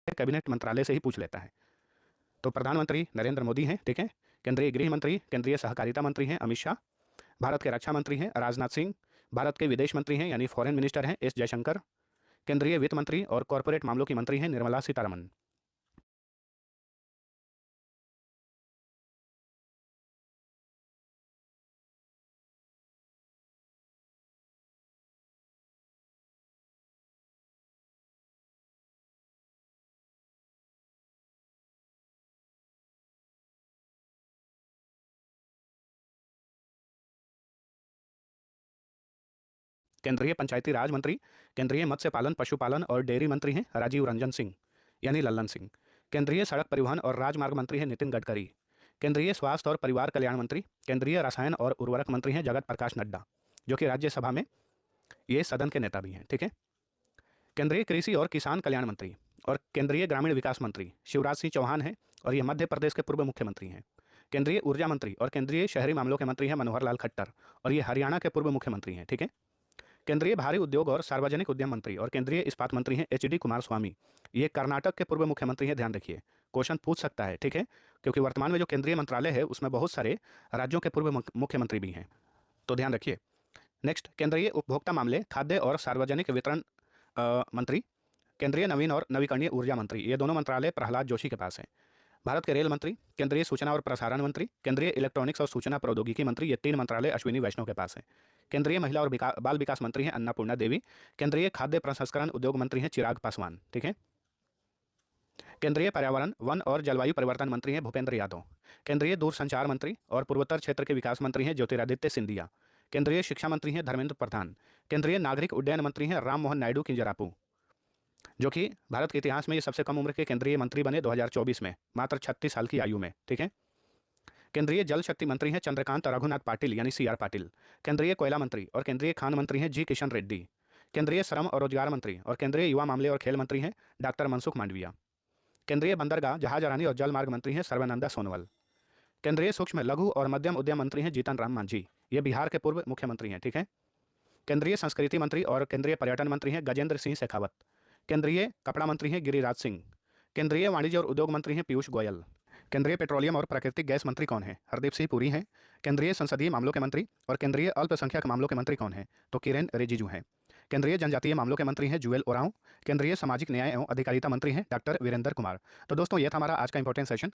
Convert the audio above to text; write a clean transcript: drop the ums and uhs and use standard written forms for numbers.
Cabinet मंत्रालय से ही पूछ लेता है। तो प्रधानमंत्री नरेंद्र मोदी हैं, ठीक है। केंद्रीय गृह मंत्री, केंद्रीय सहकारिता मंत्री हैं अमित शाह। भारत के रक्षा मंत्री हैं राजनाथ सिंह। भारत के विदेश मंत्री हैं यानी फॉरेन मिनिस्टर हैं एस जयशंकर। केंद्रीय वित्त मंत्री और कॉरपोरेट मामलों की मंत्री हैं निर्मला सीतारमण। केंद्रीय पंचायती राज मंत्री, केंद्रीय मत्स्य पालन पशुपालन और डेयरी मंत्री हैं राजीव रंजन सिंह यानी लल्लन सिंह। केंद्रीय सड़क परिवहन और राजमार्ग मंत्री हैं नितिन गडकरी। केंद्रीय स्वास्थ्य और परिवार कल्याण मंत्री, केंद्रीय रसायन और उर्वरक मंत्री हैं जगत प्रकाश नड्डा, जो कि राज्यसभा में ये सदन के नेता भी हैं, ठीक है। केंद्रीय कृषि और किसान कल्याण मंत्री और केंद्रीय ग्रामीण विकास मंत्री शिवराज सिंह चौहान हैं, और ये मध्य प्रदेश के पूर्व मुख्यमंत्री हैं। केंद्रीय ऊर्जा मंत्री और केंद्रीय शहरी मामलों के मंत्री हैं मनोहर लाल खट्टर, और ये हरियाणा के पूर्व मुख्यमंत्री हैं, ठीक है। केंद्रीय भारी उद्योग और सार्वजनिक उद्यम मंत्री और केंद्रीय इस्पात मंत्री हैं एच डी कुमारस्वामी, ये कर्नाटक के पूर्व मुख्यमंत्री हैं। ध्यान रखिए, क्वेश्चन पूछ सकता है, ठीक है, क्योंकि वर्तमान में जो केंद्रीय मंत्रालय है उसमें बहुत सारे राज्यों के पूर्व मुख्यमंत्री भी हैं, तो ध्यान रखिए। नेक्स्ट, केंद्रीय उपभोक्ता मामले, खाद्य और सार्वजनिक वितरण मंत्री, केंद्रीय नवीन और नवीकरणीय ऊर्जा मंत्री, ये दोनों मंत्रालय प्रहलाद जोशी के पास हैं। भारत के रेल मंत्री, केंद्रीय सूचना और प्रसारण मंत्री, केंद्रीय इलेक्ट्रॉनिक्स और सूचना प्रौद्योगिकी मंत्री, ये 3 मंत्रालय अश्विनी वैष्णव के पास हैं। केंद्रीय महिला और बाल विकास मंत्री हैं अन्नपूर्णा देवी। केंद्रीय खाद्य प्रसंस्करण उद्योग मंत्री हैं चिराग पासवान, ठीक है। केंद्रीय पर्यावरण वन और जलवायु परिवर्तन मंत्री हैं भूपेंद्र यादव। केंद्रीय दूरसंचार मंत्री और पूर्वोत्तर क्षेत्र के विकास मंत्री हैं ज्योतिरादित्य सिंधिया। केंद्रीय शिक्षा मंत्री हैं धर्मेंद्र प्रधान। केंद्रीय नागरिक उड्डयन मंत्री हैं राम मोहन नायडू किंजरापू, जो कि भारत के इतिहास में ये सबसे कम उम्र के केंद्रीय मंत्री बने 2024 में, मात्र 36 साल की आयु में, ठीक है। केंद्रीय जल शक्ति मंत्री हैं चंद्रकांत रघुनाथ पाटिल यानी सी आर पाटिल। केंद्रीय कोयला मंत्री और केंद्रीय खान मंत्री हैं जी किशन रेड्डी। केंद्रीय श्रम और रोजगार मंत्री और केंद्रीय युवा मामले और खेल मंत्री हैं डॉक्टर मनसुख मांडविया। केंद्रीय बंदरगाह जहाजरानी और जल मार्ग मंत्री हैं सर्बानंद सोनोवाल। केंद्रीय सूक्ष्म लघु और मध्यम उद्यम मंत्री हैं जीतन राम मांझी, ये बिहार के पूर्व मुख्यमंत्री हैं, ठीक है। केंद्रीय संस्कृति मंत्री और केंद्रीय पर्यटन मंत्री हैं गजेंद्र सिंह शेखावत। केंद्रीय कपड़ा मंत्री हैं गिरिराज सिंह। केंद्रीय वाणिज्य और उद्योग मंत्री हैं पीयूष गोयल। केंद्रीय पेट्रोलियम और प्राकृतिक गैस मंत्री कौन है? हरदीप सिंह पुरी हैं। केंद्रीय संसदीय मामलों के मंत्री और केंद्रीय अल्पसंख्यक मामलों के मंत्री कौन है? तो किरेन रिजिजू हैं। केंद्रीय जनजातीय मामलों के मंत्री हैं जुएल ओरांव। केंद्रीय सामाजिक न्याय एवं अधिकारिता मंत्री हैं डॉक्टर वीरेंद्र कुमार। तो दोस्तों, ये था हमारा आज का इंपॉर्टेंट सेशन।